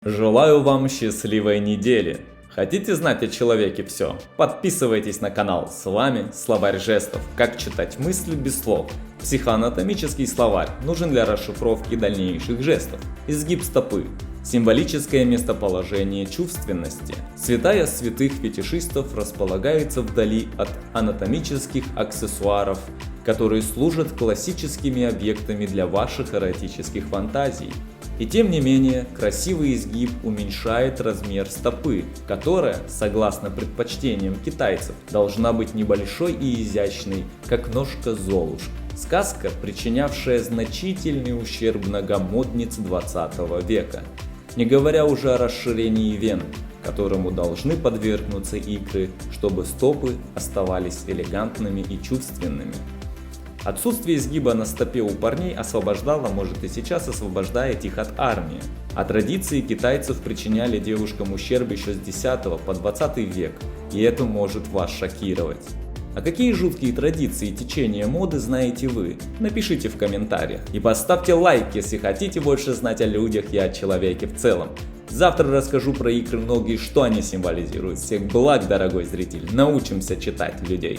Желаю вам счастливой недели. Хотите знать о человеке все? Подписывайтесь на канал. С вами Словарь жестов. Как читать мысли без слов. Психоанатомический словарь нужен для расшифровки дальнейших жестов. Изгиб стопы. Символическое местоположение чувственности. Святая святых фетишистов располагается вдали от анатомических аксессуаров, которые служат классическими объектами для ваших эротических фантазий. И тем не менее, красивый изгиб уменьшает размер стопы, которая, согласно предпочтениям китайцев, должна быть небольшой и изящной, как ножка Золушки. Сказка, причинявшая значительный ущерб ногам модниц 20 века. Не говоря уже о расширении вен, которому должны подвергнуться икры, чтобы стопы оставались элегантными и чувственными. Отсутствие изгиба на стопе у парней освобождало, может и сейчас освобождает их от армии. А традиции китайцев причиняли девушкам ущерб еще с 10 по 20 век, и это может вас шокировать. А какие жуткие традиции и течения моды знаете вы? Напишите в комментариях и поставьте лайк, если хотите больше знать о людях и о человеке в целом. Завтра расскажу про икры, ноги и что они символизируют. Всех благ, дорогой зритель, научимся читать людей.